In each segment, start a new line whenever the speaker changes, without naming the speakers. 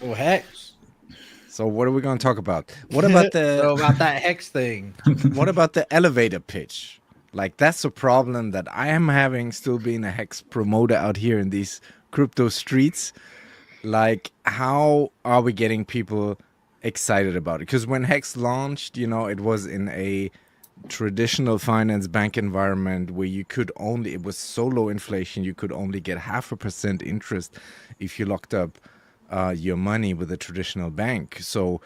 Oh, HEX.
So what are we going to talk about? What about
So about that HEX thing?
what about the elevator pitch? Like, that's a problem that I am having, still being a HEX promoter out here in these crypto streets. Like, how are we getting people excited about it? Because when HEX launched, you know, it was in a traditional finance bank environment where you could only, it was so low inflation, you could only get 0.5% interest if you locked up your money with a traditional bank. So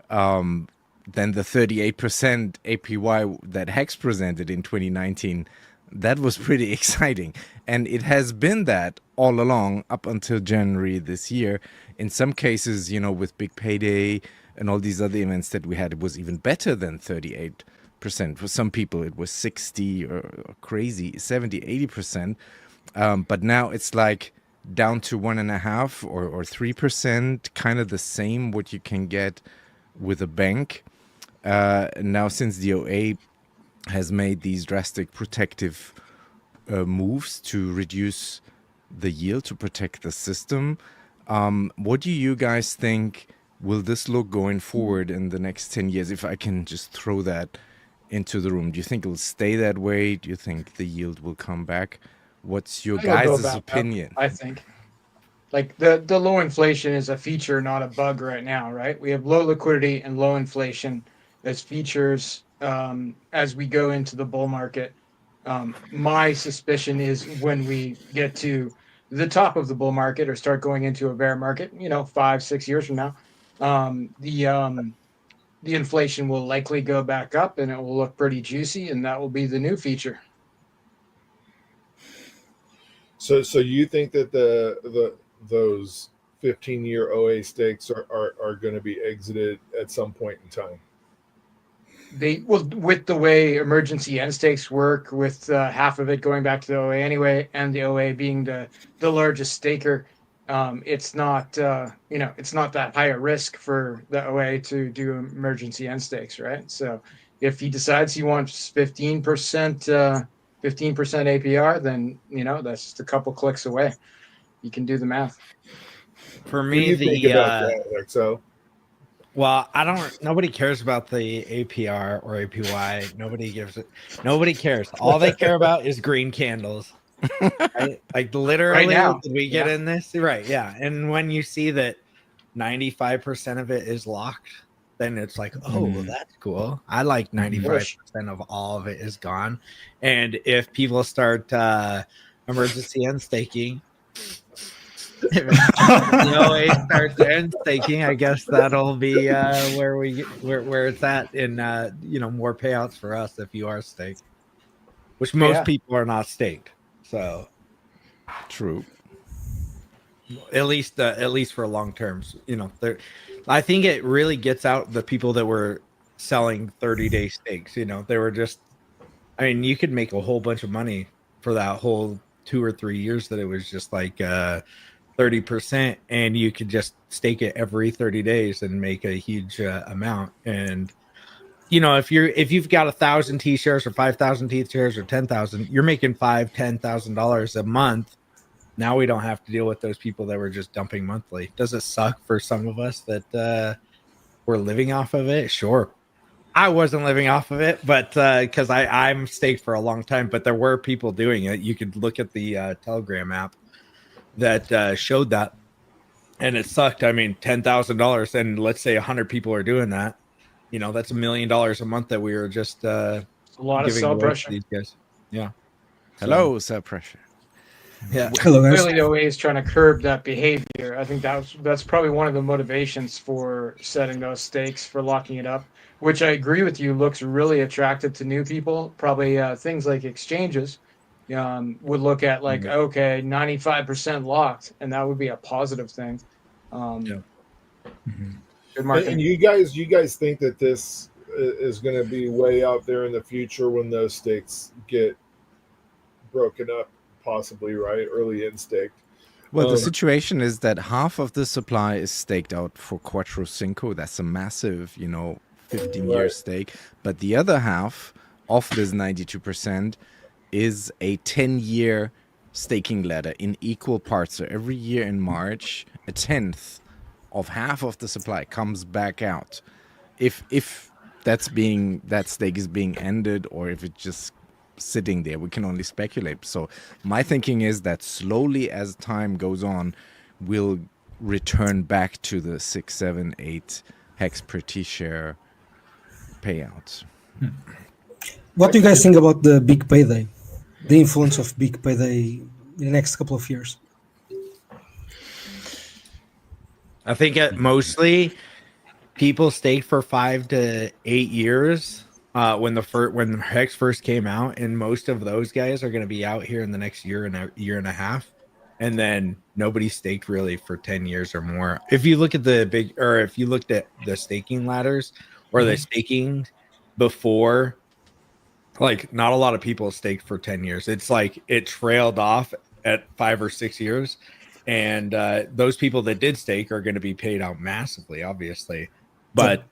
then the 38% APY that HEX presented in 2019, that was pretty exciting. And it has been that all along up until January this year. In some cases, you know, with Big Payday and all these other events that we had, it was even better than 38%. For some people, it was 60 or crazy, 70, 80%. But now it's like down to 1.5 or 3%, kind of the same what you can get with a bank. Now, since the OA has made these drastic protective moves to reduce the yield to protect the system, what do you guys think will this look going forward in the next 10 years? If I can just throw that into the room, do you think it'll stay that way? Do you think the yield will come back? What's your
It'll go
guys'
back up,
opinion?
I think. Like the low inflation is a feature, not a bug right now, right? We have low liquidity and low inflation as features as we go into the bull market. My suspicion is when we get to the top of the bull market or start going into a bear market, 5, 6 years from now, the inflation will likely go back up and it will look pretty juicy, and that will be the new feature.
So you think that those 15-year OA stakes are going to be exited at some point in time?
They will, with the way emergency end stakes work, with half of it going back to the OA anyway, and the OA being the largest staker, it's not it's not that high a risk for the OA to do emergency end stakes, right? So if he decides he wants 15% APR, then that's just a couple clicks away. You can do the math.
For
What do
me,
you think about that, XO?
well, nobody cares about the APR or APY. Nobody cares. All they care about is green candles. Right? Like literally,
Right now,
did we get in this? Right. Yeah. And when you see that 95% of it is locked, then it's like, oh, well, that's cool. I like 95% of all of it is gone. And if people start emergency end staking, the OA starts end staking, I guess that'll be where it's at in more payouts for us if you are staked, which most people are not staked. So
True.
at least for long terms, I think it really gets out the people that were selling 30-day stakes. They were just, I mean, you could make a whole bunch of money for that whole 2 or 3 years that it was just like 30%, and you could just stake it every 30 days and make a huge amount. And if you've got 1,000 T-shares or 5,000 T-shares or 10,000, you're making $5,000-$10,000 a month. Now we don't have to deal with those people that were just dumping monthly. Does it suck for some of us that we're living off of it? Sure. I wasn't living off of it, but because I'm staked for a long time, but there were people doing it. You could look at the Telegram app that showed that, and it sucked. I mean, $10,000, and let's say 100 people are doing that. That's $1 million a month that we were just
a lot of
giving
sell
away
pressure.
to these guys. Yeah.
Hello, sell pressure.
Yeah.
Hello, guys.
Clearly, the OA is trying to curb that behavior. I think that's probably one of the motivations for setting those stakes, for locking it up, which I agree with you looks really attractive to new people. Probably things like exchanges would look at like, okay, 95% locked, and that would be a positive thing. Good marketing.
And you guys think that this is going to be way out there in the future when those stakes get broken up, possibly, right? Early in staked.
Well, the situation is that half of the supply is staked out for Quattro Cinco. That's a massive, 15-year stake. But the other half of this 92% is a 10-year staking ladder in equal parts. So every year in March, a tenth of half of the supply comes back out, if that stake is being ended or if it's just sitting there, we can only speculate. So my thinking is that slowly as time goes on, we'll return back to the 6, 7, 8 hex per T-share payouts.
What do you guys think about the big payday? The influence of big payday in the next couple of years?
I think mostly people stayed for 5 to 8 years when the Hex first came out, and most of those guys are going to be out here in the next year and a half, and then nobody staked really for 10 years or more. If you look at if you looked at the staking ladders or the staking before, like not a lot of people staked for 10 years. It's like it trailed off at 5 or 6 years. And those people that did stake are going to be paid out massively, obviously. But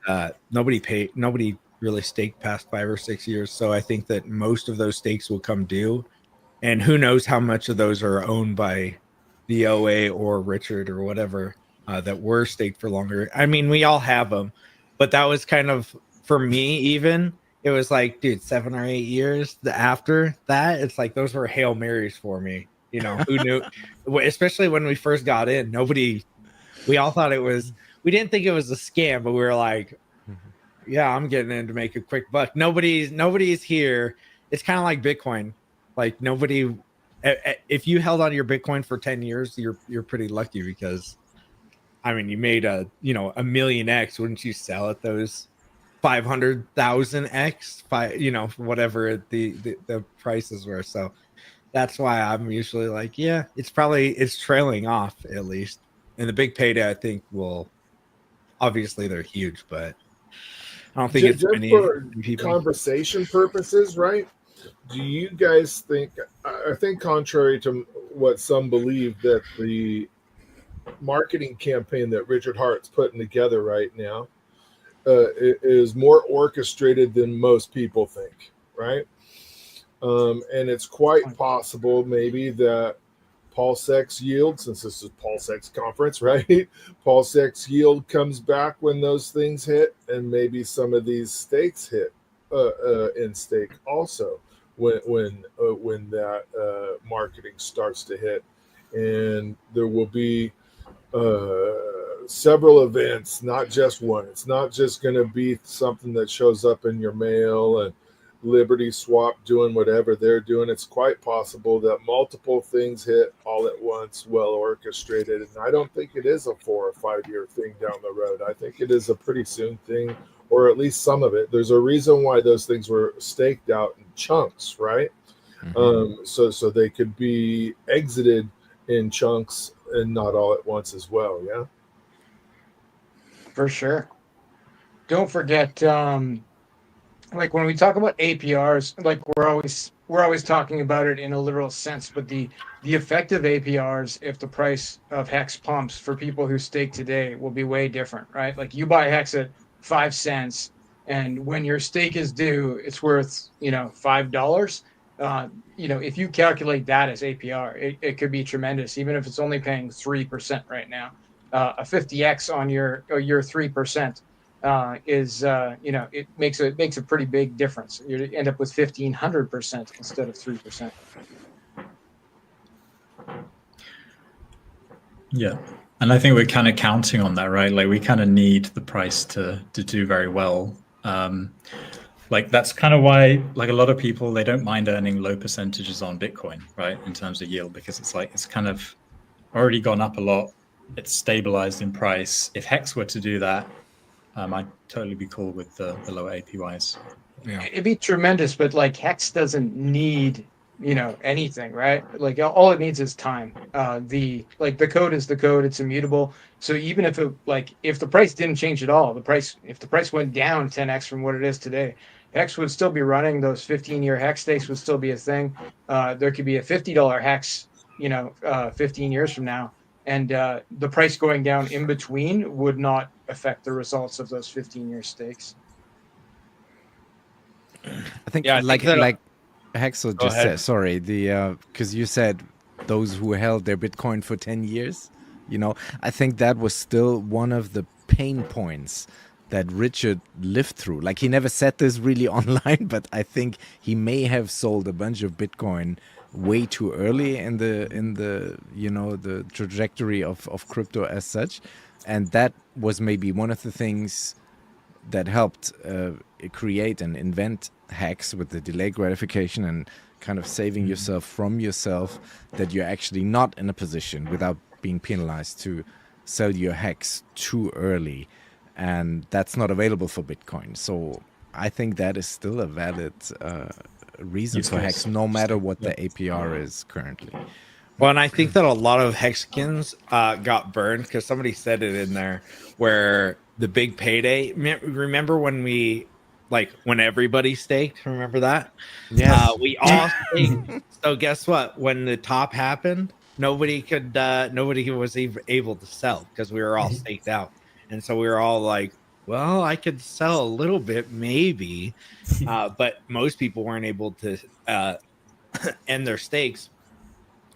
nobody really staked past 5 or 6 years. So I think that most of those stakes will come due. And who knows how much of those are owned by the OA or Richard or whatever that were staked for longer. I mean, we all have them. But that was kind of, for me even, it was like, dude, 7 or 8 years after that, it's like those were Hail Marys for me. You know, who knew? Especially when we first got in, we all thought we didn't think it was a scam, but we were like, yeah, I'm getting in to make a quick buck. Nobody's here. It's kind of like Bitcoin. Like if you held on to your Bitcoin for 10 years, you're pretty lucky because, I mean, you made a million X. Wouldn't you sell at those 500,000 X, whatever the prices were? So that's why I'm usually like, yeah, it's trailing off at least. And the big payday, I think, obviously they're huge, but I don't think it's
just
many
for
people.
Conversation purposes, right? Do you guys think, I think contrary to what some believe, that the marketing campaign that Richard Hart's putting together right now is more orchestrated than most people think, right? And it's quite possible maybe that PulseX yield, since this is PulseX conference, right? PulseX yield comes back when those things hit, and maybe some of these stakes hit in stake also when that marketing starts to hit, and there will be several events, not just one. It's not just going to be something that shows up in your mail and Liberty Swap doing whatever they're doing. It's quite possible that multiple things hit all at once, well orchestrated. And I don't think it is a 4 or 5 year thing down the road. I think it is a pretty soon thing, or at least some of it. There's a reason why those things were staked out in chunks, right? Mm-hmm. So they could be exited in chunks and not all at once as well. Yeah,
for sure. Don't forget, like when we talk about APRs, like we're always talking about it in a literal sense, but the effective APRs, if the price of Hex pumps for people who stake today, will be way different, right? Like you buy Hex at 5 cents, and when your stake is due, it's worth $5. If you calculate that as APR, it could be tremendous, even if it's only paying 3% right now. A 50x on your 3%. It makes a pretty big difference. You end up with 1,500% instead of 3%.
Yeah, and I think we're kind of counting on that, right? Like we kind of need the price to do very well. Like that's kind of why, like a lot of people, they don't mind earning low percentages on Bitcoin, right? In terms of yield, because it's kind of already gone up a lot. It's stabilized in price. If Hex were to do that, I'd totally be cool with the lower APYs.
Yeah, it'd be tremendous, but like Hex doesn't need anything, right? Like all it needs is time. The code is the code; it's immutable. So even if the price didn't change at all, if the price went down 10x from what it is today, Hex would still be running. Those 15-year Hex stakes would still be a thing. There could be a $50 Hex, 15 years from now. And the price going down in between would not affect the results of those 15-year stakes.
I think, like Hexel just said, sorry, because you said those who held their Bitcoin for 10 years, You know, I think that was still one of the pain points that Richard lived through. Like, he never said this really online, but I think he may have sold a bunch of Bitcoin way too early in the you know, the trajectory of crypto as such. And that was maybe one of the things that helped create and invent HEX with the delayed gratification and kind of saving yourself from yourself, that you're actually not in a position without being penalized to sell your HEX too early. And that's not available for Bitcoin. So I think that is still a valid reason for HEX, no matter what the APR is currently.
Well, and I think that a lot of Hexkins got burned because somebody said it in there where the big payday. Remember when when everybody staked? Remember that?
Yes.
We all staked. So guess what? When the top happened, nobody was even able to sell because we were all staked out. And so we were all like, well, I could sell a little bit, maybe. But most people weren't able to end their stakes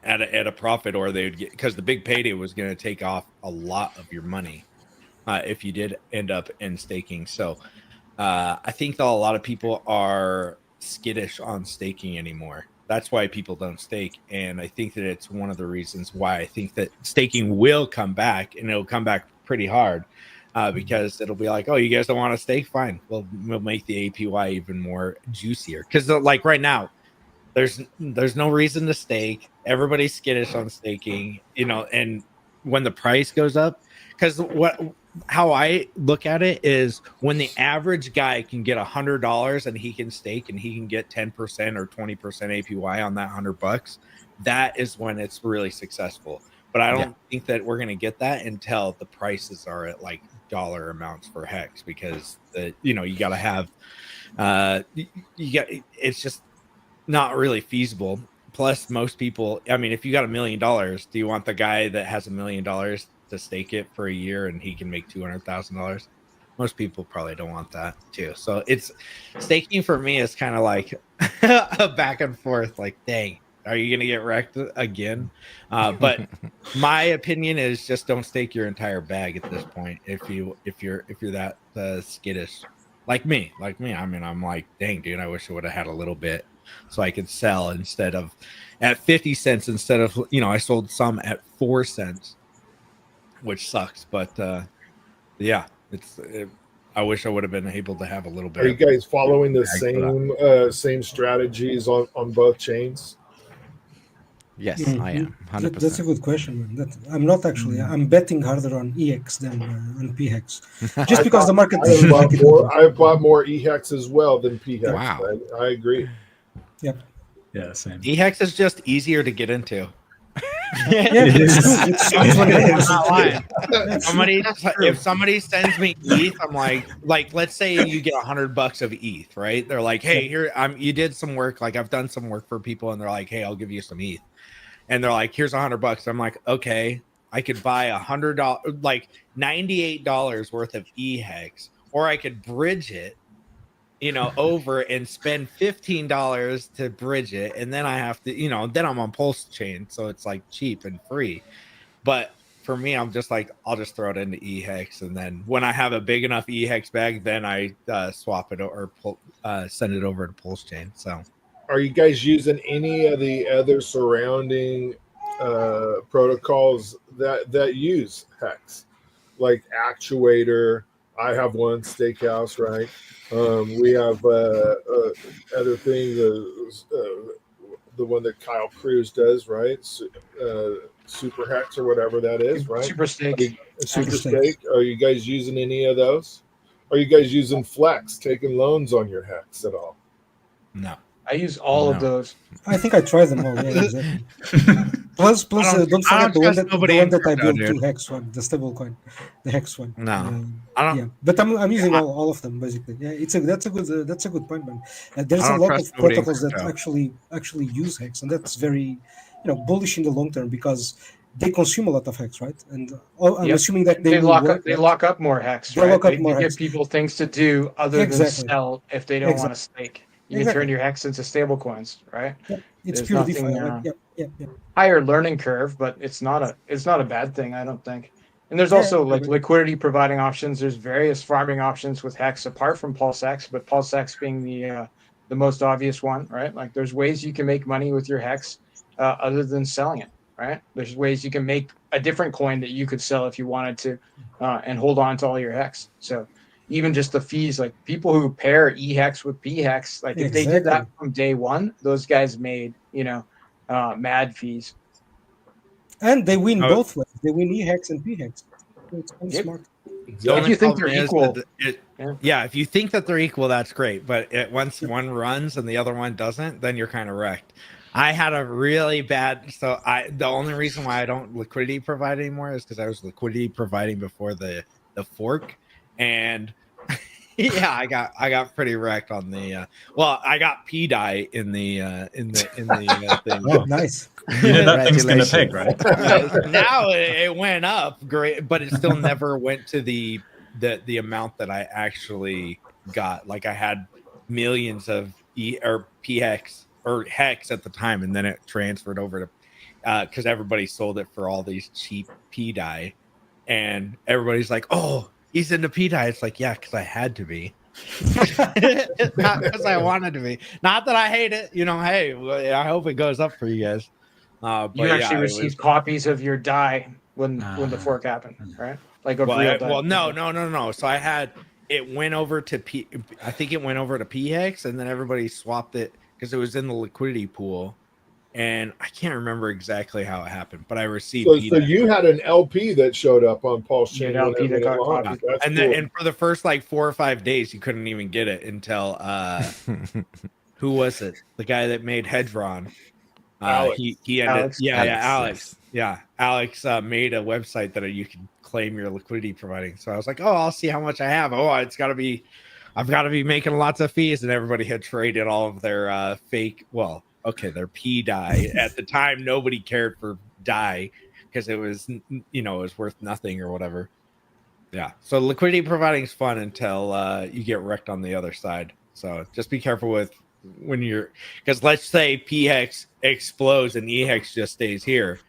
at a profit, or they would get, because the big payday was going to take off a lot of your money if you did end up in staking. So I think that a lot of people are skittish on staking anymore. That's why people don't stake. And I think that it's one of the reasons why I think that staking will come back, and it'll come back pretty hard because it'll be like, oh, you guys don't want to stake? Fine. We'll make the APY even more juicier. Because like right now, there's no reason to stake. Everybody's skittish on staking, you know, and when the price goes up, because how I look at it is when the average guy can get $100 and he can stake and he can get 10% or 20% APY on that $100, that is when it's really successful. But I don't think that we're going to get that until the prices are at like dollar amounts for HEX, because you got to have it's just not really feasible. Plus, most people, I mean, if you got $1 million, do you want the guy that has $1 million to stake it for a year and he can make $200,000? Most people probably don't want that too. So it's staking for me is kind of like a back and forth, like, dang, are you gonna get wrecked again? But my opinion is just don't stake your entire bag at this point. If you're that skittish, like me. I mean, I'm like, dang, dude, I wish I would have had a little bit so I could sell instead of at 50 cents instead of, I sold some at 4 cents, which sucks. But yeah, I wish I would have been able to have a little bit.
Are you guys following the same strategies on both chains?
Yes, I am. 100%.
That's a good question, man. I'm not actually. I'm betting harder on EX than on PHEX, just because the market.
I've bought more EHEX as well than PHEX.
Wow.
I agree.
Yep.
Yeah, same.
EHEX is just easier to get into.
It's
not lying. If somebody sends me ETH, I'm like, let's say you get $100 of ETH, right? They're like, hey, here, you did some work. Like, I've done some work for people, and they're like, hey, I'll give you some ETH. And they're like, here's $100. I'm like, okay, I could buy $100, like $98 worth of EHEX, or I could bridge it, over and spend $15 to bridge it. And then I have to, then I'm on PulseChain. So it's like cheap and free. But for me, I'm just like, I'll just throw it into EHEX. And then when I have a big enough EHEX bag, then I swap it or send it over to PulseChain. So
are you guys using any of the other surrounding protocols that use HEX, like Actuator? I have one, Steakhouse, right? We have other thing, the one that Kyle Cruz does, right? Super HEX or whatever that is, right?
Super Stake.
Super Stake. Are you guys using any of those? Are you guys using Flex, taking loans on your HEX at all?
No.
I use all of those.
I think I tried them all. Yeah, exactly. Plus, don't forget the one that I built to HEX one, the stable coin, the HEX one.
No, I don't.
Yeah, but I'm using all of them basically. Yeah, that's a good point, man. There's a lot of protocols that actually use HEX, and that's very, bullish in the long term because they consume a lot of HEX, right? And I'm assuming that they
lock up more HEX, right? They give people things to do other than sell if they don't want to stake. You can turn your HEX into stable coins, right?
Yep. It's pure DeFi.
higher learning curve, but it's not a bad thing, I don't think. And there's also like liquidity providing options. There's various farming options with Hex apart from PulseX, but PulseX being the most obvious one, right? Like there's ways you can make money with your Hex other than selling it, right? There's ways you can make a different coin that you could sell if you wanted to, and hold on to all your Hex. So even just the fees, like people who pair EHEX with PHEX, like if they did that from day one, those guys made, mad fees.
And they win both ways. They win EHEX and PHEX. So it's kind of smart.
If you think they're equal.
If you think that they're equal, that's great. But once one runs and the other one doesn't, then you're kind of wrecked. I had a really bad. So the only reason why I don't liquidity provide anymore is because I was liquidity providing before the fork, and yeah, I got pretty wrecked on the. I got P die in the thing.
Oh, nice.
You know that thing's gonna pick, right?
Now it went up great, but it still never went to the amount that I actually got. Like I had millions of PX or HEX at the time, and then it transferred over to because everybody sold it for all these cheap P die, and everybody's like, "Oh, he's into P die." It's like, yeah, because I had to be. Not because I wanted to be. Not that I hate it. Hey, I hope it goes up for you guys.
You actually received copies of your die when the fork happened, right? Like a real die.
Well, no. So I had it went over to I think it went over to PHEX, and then everybody swapped it because it was in the liquidity pool, and I can't remember exactly how it happened, but I received.
So you had an LP that showed up on PulseChain,
LP that got copied.
And for the first like 4 or 5 days, you couldn't even get it until who was it? The guy that made Hedron.
Alex.
He ended.
Alex.
Alex. Yeah, Alex made a website that you can claim your liquidity providing. So I was like, oh, I'll see how much I have. Oh, I've got to be making lots of fees, and everybody had traded all of their fake. Well, okay, their P die at the time. Nobody cared for die because it was it was worth nothing or whatever. Yeah. So liquidity providing is fun until you get wrecked on the other side. So just be careful with. When you're, because let's say PHEX explodes and EHEX just stays here,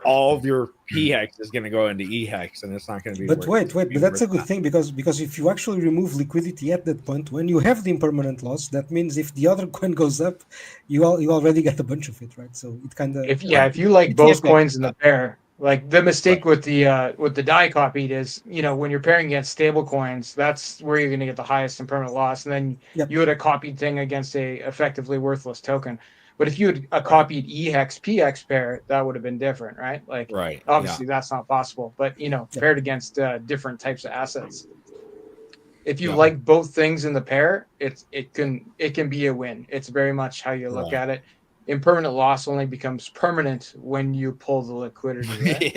all of your PHEX is going to go into EHEX, and it's not going to be.
But wait, but that's a good thing because if you actually remove liquidity at that point, when you have the impermanent loss, that means if the other coin goes up, you already get a bunch of it, right? So it kind of
if you like both coins in the pair. Like the mistake with the die copied is, when you're pairing against stable coins, that's where you're going to get the highest impermanent loss. And then you had a copied thing against a effectively worthless token. But if you had a copied EHEX PX pair, that would have been different, right? Like, obviously that's not possible. But paired against different types of assets. If you like both things in the pair, it can be a win. It's very much how you look at it. Impermanent loss only becomes permanent when you pull the liquidity. Right?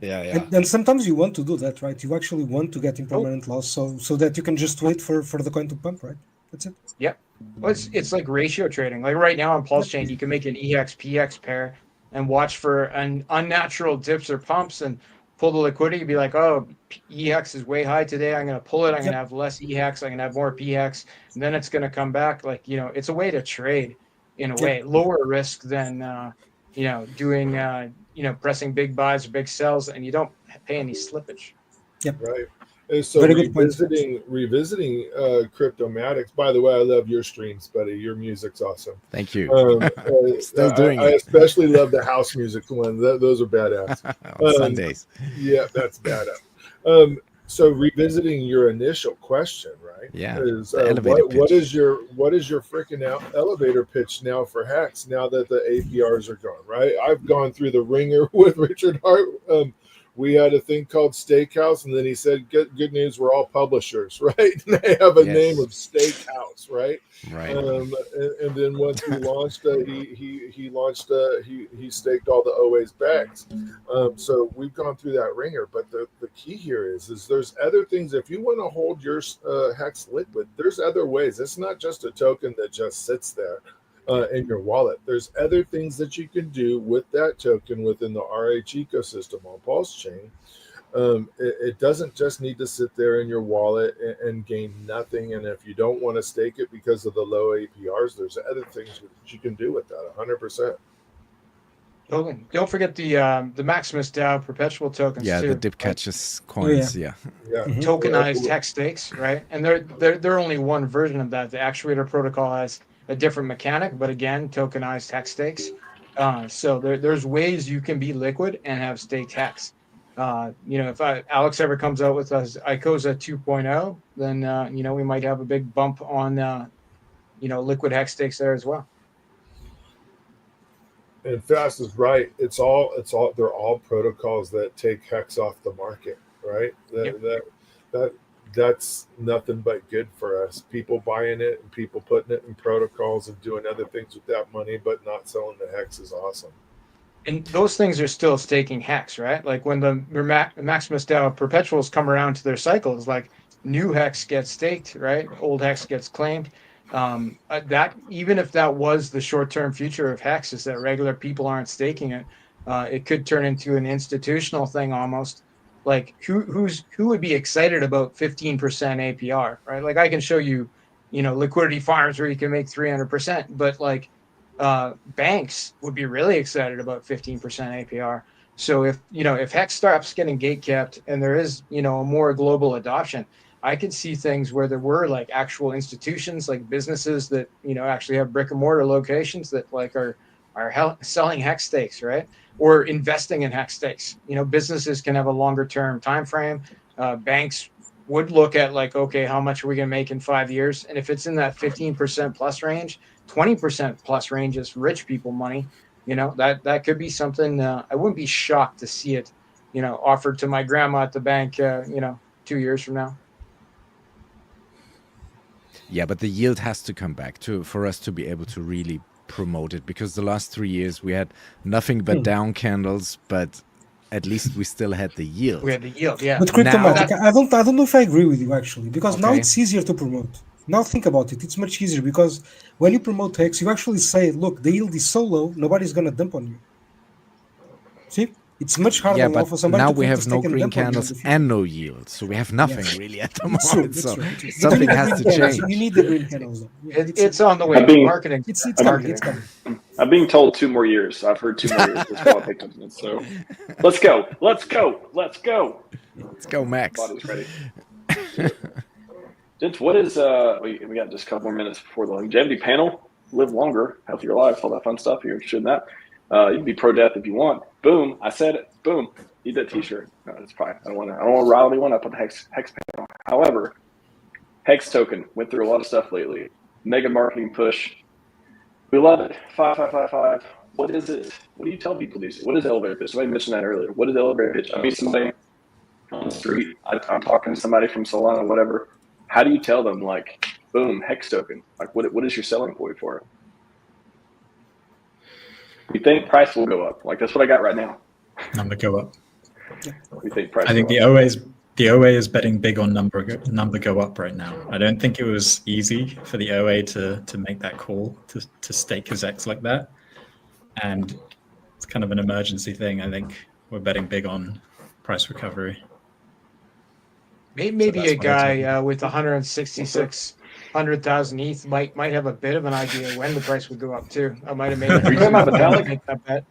Yeah. And sometimes you want to do that, right? You actually want to get impermanent loss so that you can just wait for the coin to pump, right? That's it.
Yep. Well, it's like ratio trading. Like right now on PulseChain, you can make an EX PX pair and watch for an unnatural dips or pumps and pull the liquidity. Be like, oh, EX is way high today. I'm going to pull it. I'm going to have less EX. I'm going to have more PX, and then it's going to come back. Like it's a way to trade. In a way, lower risk than doing pressing big buys or big sells, and you don't pay any slippage.
Yep.
Right. And so revisiting Cryptomatics. By the way, I love your streams, buddy. Your music's awesome.
Thank you.
Still doing it. I especially love the house music one. Those are badass.
On Sundays.
Yeah, that's badass. So revisiting your initial question, right?
Yeah.
Is what is your freaking elevator pitch now for HEX now that the APRs are gone, right? I've gone through the ringer with Richard Hart. We had a thing called Steakhouse, and then he said, "Good news, we're all publishers, right?" And they have a name of Steakhouse, right?
Right.
And then once we launched, he staked all the OA's bags. So we've gone through that ringer, but the key here is there's other things. If you want to hold your HEX liquid, there's other ways. It's not just a token that just sits there in your wallet. There's other things that you can do with that token within the RH ecosystem on PulseChain. It doesn't just need to sit there in your wallet and gain nothing. And if you don't want to stake it because of the low APRs, there's other things that you can do with that 100%.
Totally. Don't forget the Maximus DAO perpetual tokens
Yeah,
too.
the dip catches coins. Yeah.
Yeah.
Tokenized hex stakes, right? And they're only one version of that. The actuator protocol has a different mechanic, but again, tokenized hex stakes. So there's ways you can be liquid and have staked hex. If Alex ever comes out with us ICOSA 2.0, then we might have a big bump on liquid hex stakes there as well.
And Fast is right. They're all protocols that take hex off the market, right? That's nothing but good for us. People buying it and people putting it in protocols and doing other things with that money, but not selling the hex is awesome.
And those things are still staking hex, right? Like when the Maximus DAO perpetuals come around to their cycles, like new hex gets staked, right? Old hex gets claimed. That even if that was the short-term future of hex, is that regular people aren't staking it, it could turn into an institutional thing almost. Like who would be excited about 15% APR, right? Like I can show you, liquidity farms where you can make 300%, but like banks would be really excited about 15% APR. So if hex starts getting gate kept and there is a more global adoption, I could see things where there were like actual institutions, like businesses that actually have brick and mortar locations that like are selling hex stakes, right? Or investing in hex stakes. Businesses can have a longer term time frame. Banks would look at like, okay, how much are we going to make in 5 years? And if it's in that 15% plus range, 20% plus range is rich people money. That could be something. I wouldn't be shocked to see it, offered to my grandma at the bank, 2 years from now.
Yeah, but the yield has to come back for us to be able to really promote it, because the last 3 years we had nothing but down candles, but at least we still had the yield.
We had the yield, yeah.
But Cryptomatic, I don't know if I agree with you actually, because now it's easier to promote. Now think about it, it's much easier because when you promote hex, you actually say, look, the yield is so low, nobody's gonna dump on you. See? It's much harder now for somebody
now
to
we have no green candles and no yield, so we have nothing really at the moment. Something has to change.
You need the green candles.
It's on the way. Marketing.
It's coming. It's coming.
I'm being told 2 more years. I've heard 2 more years. That's all I picked up. So let's go. Let's go. Let's go.
Let's go, Max.
Body's ready. Gents, what is we got just a couple more minutes before the longevity panel. Live longer, healthier life, all that fun stuff. If you're interested in that. You can be pro-death if you want. Boom! I said it. Boom! Need that T-shirt. No, it's fine. I don't want to rile anyone up on the hex panel. However, hex token went through a lot of stuff lately. Mega marketing push. We love it. 5555. What is it? What do you tell people these days? What is elevator pitch? Somebody mentioned that earlier. What is elevator pitch? I meet somebody on the street. I'm talking to somebody from Solana, whatever. How do you tell them like, boom, hex token? Like, what is your selling point for it? We think price will go up. Like that's what I got right now.
Number go up.
We think price.
I think the OA is betting big on number go up right now. I don't think it was easy for the OA to make that call to stake his X like that, and it's kind of an emergency thing. I think we're betting big on price recovery.
Maybe a guy with 100,000 ETH might have a bit of an idea when the price would go up too. I might have made
Are you talking about Vitalik?
Make that bet.